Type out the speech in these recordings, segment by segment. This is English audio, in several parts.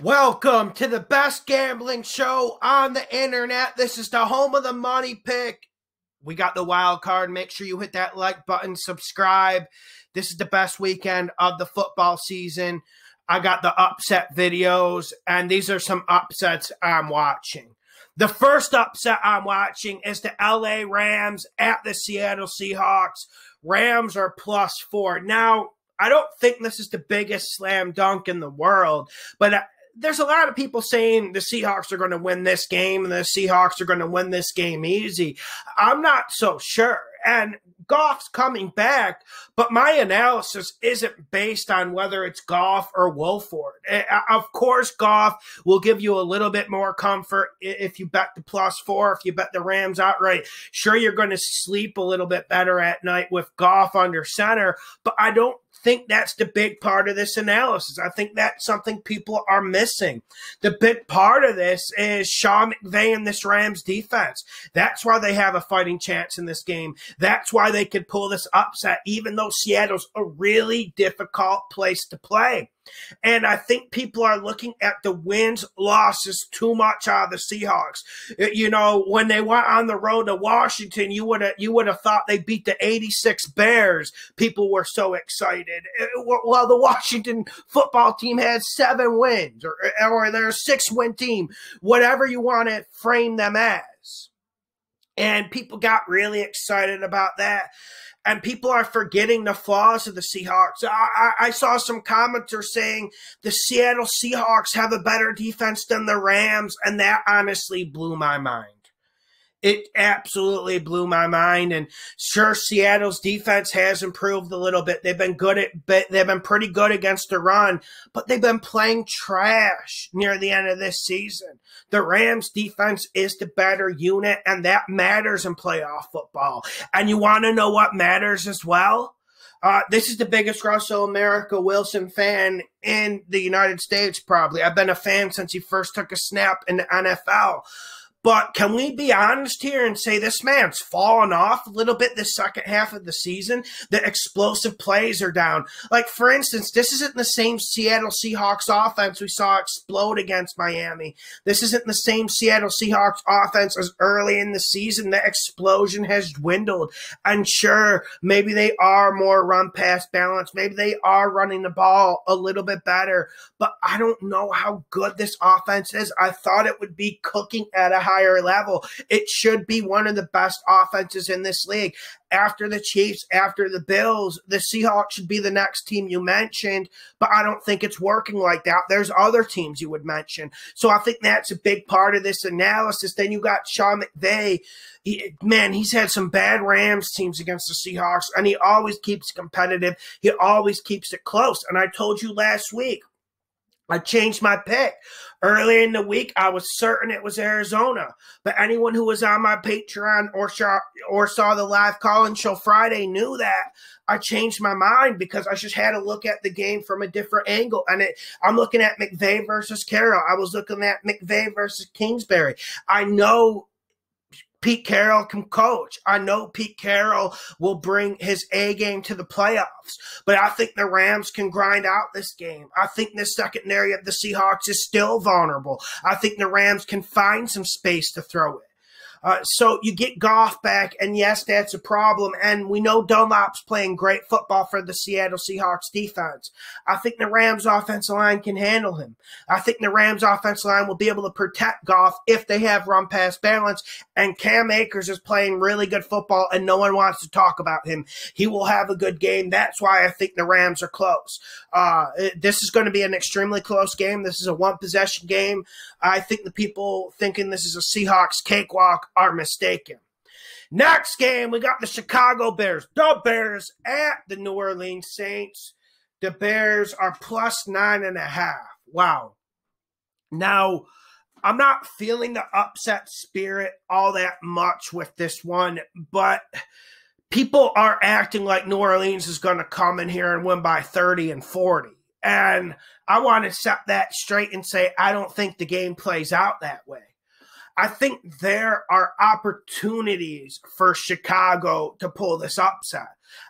Welcome to the best gambling show on the internet. This is the home of the money pick. We got the wild card. Make sure you hit that like button, subscribe. This is the best weekend of the football season. I got the upset videos, and these are some upsets I'm watching. The first upset I'm watching is the LA Rams at the Seattle Seahawks. Rams are +4. Now, I don't think this is the biggest slam dunk in the world, but there's a lot of people saying the Seahawks are going to win this game and the Seahawks are going to win this game easy. I'm not so sure. And Goff's coming back, but my analysis isn't based on whether it's Goff or Wolford. Of course, Goff will give you a little bit more comfort if you bet the +4, if you bet the Rams outright. Sure, you're going to sleep a little bit better at night with Goff under center, but I don't think that's the big part of this analysis. I think that's something people are missing. The big part of this is Sean McVay and this Rams defense. That's why they have a fighting chance in this game. That's why they could pull this upset, even though Seattle's a really difficult place to play. And I think people are looking at the wins, losses too much out of the Seahawks. You know, when they went on the road to Washington, you would have thought they beat the 86 Bears. People were so excited. Well, the Washington football team had 7 wins, or they're a 6-win team, whatever you want to frame them as. And people got really excited about that. And people are forgetting the flaws of the Seahawks. I saw some commenters saying the Seattle Seahawks have a better defense than the Rams, and that honestly blew my mind. It absolutely blew my mind. And sure, Seattle's defense has improved a little bit. They've been pretty good against the run, but they've been playing trash near the end of this season. The Rams defense is the better unit, and that matters in playoff football. And you want to know what matters as well? This is the biggest Russell America Wilson fan in the United States, probably. I've been a fan since he first took a snap in the NFL. But can we be honest here and say this man's fallen off a little bit this second half of the season? The explosive plays are down. Like, for instance, this isn't the same Seattle Seahawks offense we saw explode against Miami. This isn't the same Seattle Seahawks offense as early in the season. The explosion has dwindled. And sure, maybe they are more run-pass balanced. Maybe they are running the ball a little bit better. But I don't know how good this offense is. I thought it would be cooking at a higher level. It should be one of the best offenses in this league. After the Chiefs, after the Bills, the Seahawks should be the next team you mentioned, but I don't think it's working like that. There's other teams you would mention. So I think that's a big part of this analysis. Then you got Sean McVay. He's had some bad Rams teams against the Seahawks, and he always keeps competitive. He always keeps it close. And I told you last week, I changed my pick. Earlier in the week, I was certain it was Arizona. But anyone who was on my Patreon or saw the live call-in show Friday knew that I changed my mind because I just had to look at the game from a different angle. And I'm looking at McVay versus Carroll. I was looking at McVay versus Kingsbury. I know Pete Carroll can coach. I know Pete Carroll will bring his A game to the playoffs, but I think the Rams can grind out this game. I think the secondary of the Seahawks is still vulnerable. I think the Rams can find some space to throw it. So you get Goff back, and yes, that's a problem. And we know Dunlap's playing great football for the Seattle Seahawks defense. I think the Rams offensive line can handle him. I think the Rams offensive line will be able to protect Goff if they have run-pass balance. And Cam Akers is playing really good football, and no one wants to talk about him. He will have a good game. That's why I think the Rams are close. This is going to be an extremely close game. This is a one-possession game. I think the people thinking this is a Seahawks cakewalk are mistaken. Next game, we got the Chicago Bears. The Bears at the New Orleans Saints. The Bears are +9.5. Wow. Now, I'm not feeling the upset spirit all that much with this one, but people are acting like New Orleans is going to come in here and win by 30 and 40. And I want to set that straight and say I don't think the game plays out that way. I think there are opportunities for Chicago to pull this upset.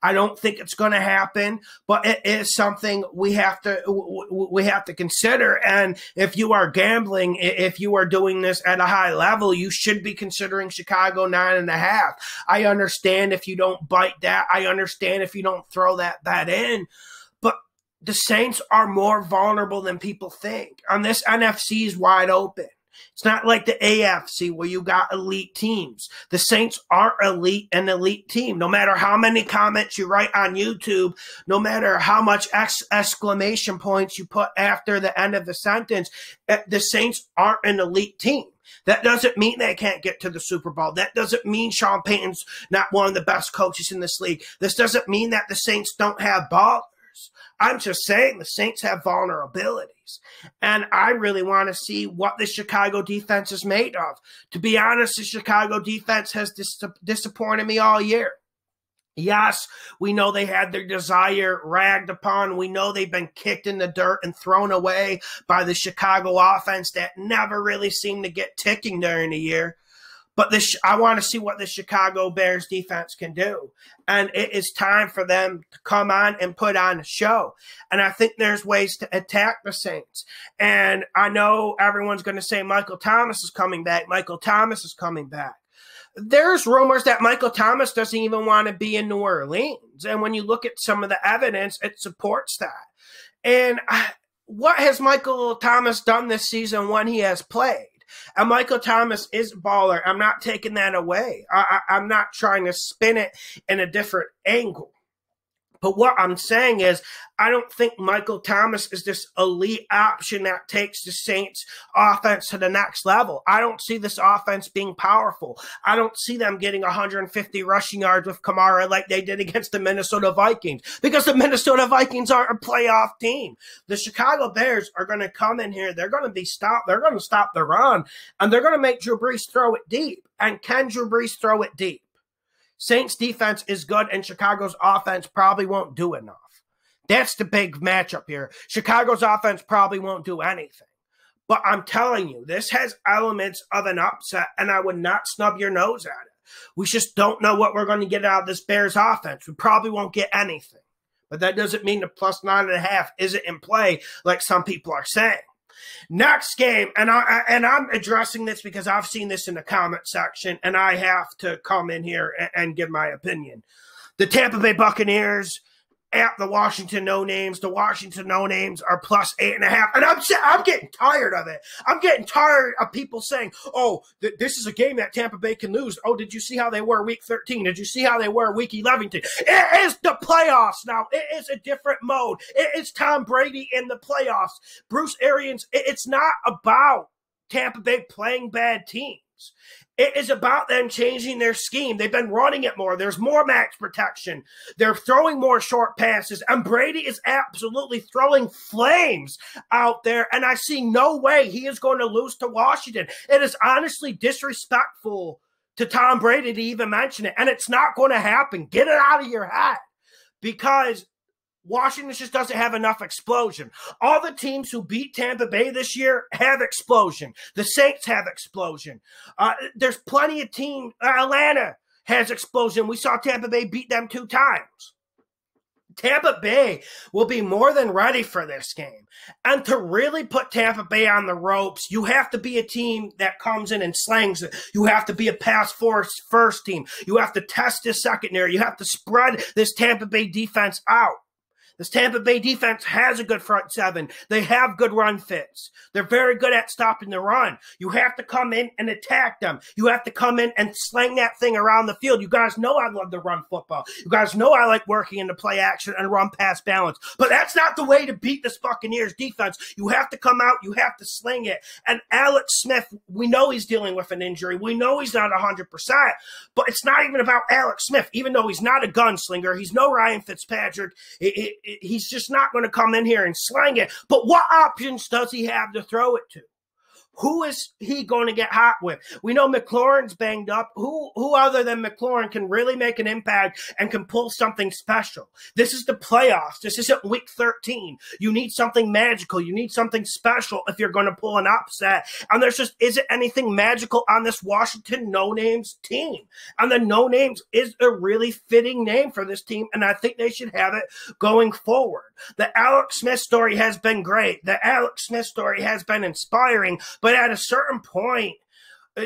I don't think it's going to happen, but it is something we have to consider. And if you are gambling, if you are doing this at a high level, you should be considering Chicago 9.5. I understand if you don't bite that. I understand if you don't throw that bet in. But the Saints are more vulnerable than people think. And this NFC is wide open. It's not like the AFC where you got elite teams. The Saints are an elite team. No matter how many comments you write on YouTube, no matter how much exclamation points you put after the end of the sentence, the Saints aren't an elite team. That doesn't mean they can't get to the Super Bowl. That doesn't mean Sean Payton's not one of the best coaches in this league. This doesn't mean that the Saints don't have ballers. I'm just saying the Saints have vulnerabilities. And I really want to see what the Chicago defense is made of. To be honest, the Chicago defense has disappointed me all year. Yes, we know they had their desire ragged upon. We know they've been kicked in the dirt and thrown away by the Chicago offense that never really seemed to get ticking during the year. But I want to see what the Chicago Bears defense can do. And it is time for them to come on and put on a show. And I think there's ways to attack the Saints. And I know everyone's going to say Michael Thomas is coming back. Michael Thomas is coming back. There's rumors that Michael Thomas doesn't even want to be in New Orleans. And when you look at some of the evidence, it supports that. And what has Michael Thomas done this season when he has played? And Michael Thomas is a baller. I'm not taking that away. I'm not trying to spin it in a different angle. But what I'm saying is I don't think Michael Thomas is this elite option that takes the Saints offense to the next level. I don't see this offense being powerful. I don't see them getting 150 rushing yards with Kamara like they did against the Minnesota Vikings, because the Minnesota Vikings aren't a playoff team. The Chicago Bears are going to come in here. They're going to be stopped. They're going to stop the run, and they're going to make Drew Brees throw it deep. And can Drew Brees throw it deep? Saints defense is good, and Chicago's offense probably won't do enough. That's the big matchup here. Chicago's offense probably won't do anything. But I'm telling you, this has elements of an upset, and I would not snub your nose at it. We just don't know what we're going to get out of this Bears offense. We probably won't get anything. But that doesn't mean the plus 9.5 isn't in play like some people are saying. Next game, and I'm addressing this because I've seen this in the comment section, and I have to come in here and give my opinion. The Tampa Bay Buccaneers at the Washington No-Names. The Washington No-Names are plus 8.5, and I'm getting tired of it. I'm getting tired of people saying, oh, this is a game that Tampa Bay can lose. Oh, did you see how they were week 13? Did you see how they were week 11? It is the playoffs now. It is a different mode. It is Tom Brady in the playoffs. Bruce Arians, it's not about Tampa Bay playing bad teams. It is about them changing their scheme. They've been running it more. There's more max protection. They're throwing more short passes. And Brady is absolutely throwing flames out there. And I see no way he is going to lose to Washington. It is honestly disrespectful to Tom Brady to even mention it. And it's not going to happen. Get it out of your head. Because Washington just doesn't have enough explosion. All the teams who beat Tampa Bay this year have explosion. The Saints have explosion. There's plenty of teams. Atlanta has explosion. We saw Tampa Bay beat them 2 times. Tampa Bay will be more than ready for this game. And to really put Tampa Bay on the ropes, you have to be a team that comes in and slangs it. You have to be a pass first team. You have to test this secondary. You have to spread this Tampa Bay defense out. This Tampa Bay defense has a good front seven. They have good run fits. They're very good at stopping the run. You have to come in and attack them. You have to come in and slang that thing around the field. You guys know I love to run football. You guys know I like working in the play action and run pass balance. But that's not the way to beat this Buccaneers defense. You have to come out. You have to sling it. And Alex Smith, we know he's dealing with an injury. We know he's not 100%. But it's not even about Alex Smith. Even though he's not a gunslinger, he's no Ryan Fitzpatrick. He's just not going to come in here and slang it. But what options does he have to throw it to? Who is he going to get hot with? We know McLaurin's banged up. Who other than McLaurin can really make an impact and can pull something special? This is the playoffs. This isn't week 13. You need something magical. You need something special if you're going to pull an upset. And there just isn't anything magical on this Washington no-names team. And the no-names is a really fitting name for this team, and I think they should have it going forward. The Alex Smith story has been great. The Alex Smith story has been inspiring. But at a certain point,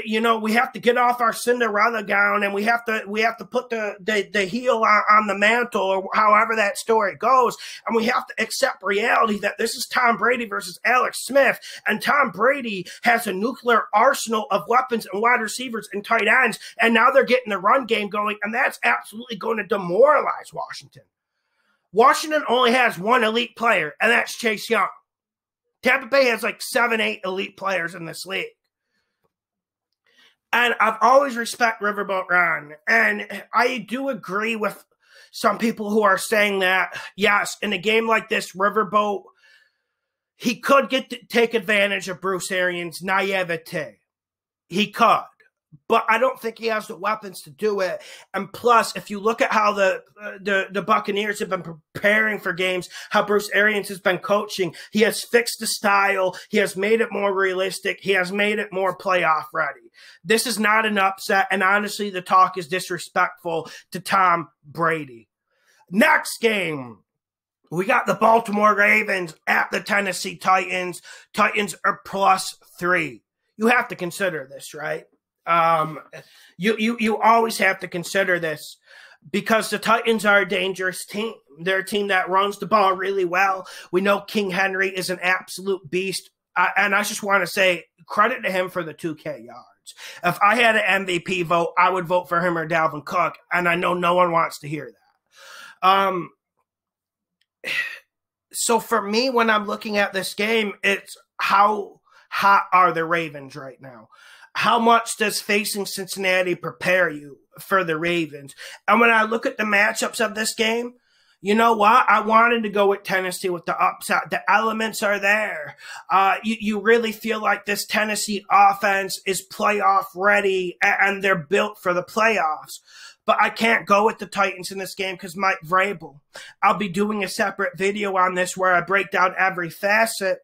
you know, we have to get off our Cinderella gown and we have to put the heel on the mantle, or however that story goes, and we have to accept reality that this is Tom Brady versus Alex Smith, and Tom Brady has a nuclear arsenal of weapons and wide receivers and tight ends, and now they're getting the run game going, and that's absolutely going to demoralize Washington. Washington only has one elite player, and that's Chase Young. Tampa Bay has like 7, 8 elite players in this league. And I've always respect Riverboat Ron. And I do agree with some people who are saying that, yes, in a game like this, Riverboat, he could take advantage of Bruce Arians' naivete. He could. But I don't think he has the weapons to do it. And plus, if you look at how the Buccaneers have been preparing for games, how Bruce Arians has been coaching, he has fixed the style. He has made it more realistic. He has made it more playoff ready. This is not an upset. And honestly, the talk is disrespectful to Tom Brady. Next game, we got the Baltimore Ravens at the Tennessee Titans. Titans are +3. You have to consider this, right? You always have to consider this because the Titans are a dangerous team. They're a team that runs the ball really well. We know King Henry is an absolute beast. And I just want to say credit to him for the 2K yards. If I had an MVP vote, I would vote for him or Dalvin Cook. And I know no one wants to hear that. So for me, when I'm looking at this game, it's how hot are the Ravens right now? How much does facing Cincinnati prepare you for the Ravens? And when I look at the matchups of this game, you know what? I wanted to go with Tennessee with the upside. The elements are there. You really feel like this Tennessee offense is playoff ready and they're built for the playoffs. But I can't go with the Titans in this game because Mike Vrabel. I'll be doing a separate video on this where I break down every facet.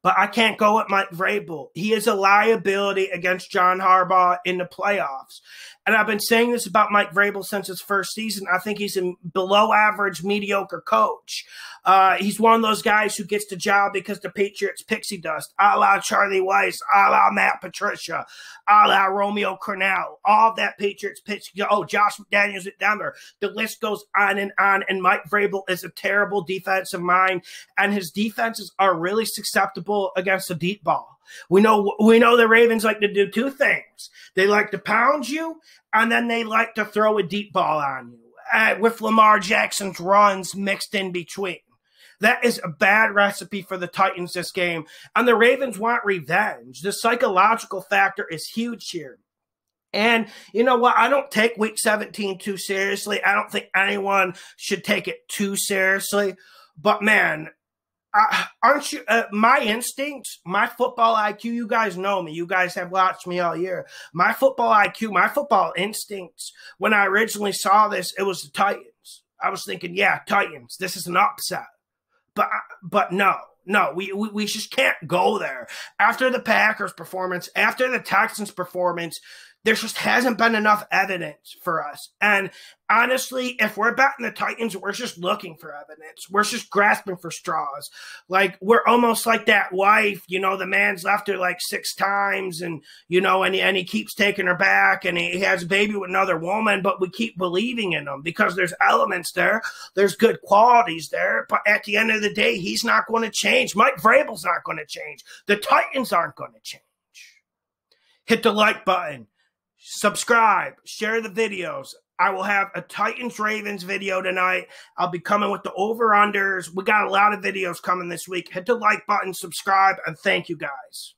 But I can't go with Mike Vrabel. He is a liability against John Harbaugh in the playoffs. And I've been saying this about Mike Vrabel since his first season. I think he's a below-average, mediocre coach. He's one of those guys who gets the job because the Patriots pixie dust, a la Charlie Weiss, a la Matt Patricia, a la Romeo Crennel, all of that Patriots pixie dust. Oh, Josh McDaniels at Denver. The list goes on, and Mike Vrabel is a terrible defensive mind, and his defenses are really susceptible against the deep ball. We know the Ravens like to do two things. They like to pound you, and then they like to throw a deep ball on you with Lamar Jackson's runs mixed in between. That is a bad recipe for the Titans this game, and the Ravens want revenge. The psychological factor is huge here. And you know what? I don't take Week 17 too seriously. I don't think anyone should take it too seriously. But, man, aren't you my instincts, my football IQ, you guys know me. You guys have watched me all year. My football IQ, my football instincts, when I originally saw this, it was the Titans. I was thinking, yeah, Titans, this is an upset. But no, we just can't go there. After the Packers performance, after the Texans performance, there just hasn't been enough evidence for us. And honestly, if we're betting the Titans, we're just looking for evidence. We're just grasping for straws. Like, we're almost like that wife, you know, the man's left her like 6 times and, you know, and he keeps taking her back and he has a baby with another woman, but we keep believing in him because there's elements there. There's good qualities there. But at the end of the day, he's not going to change. Mike Vrabel's not going to change. The Titans aren't going to change. Hit the like button. Subscribe, share the videos. I will have a Titans-Ravens video tonight. I'll be coming with the over-unders. We got a lot of videos coming this week. Hit the like button, subscribe, and thank you guys.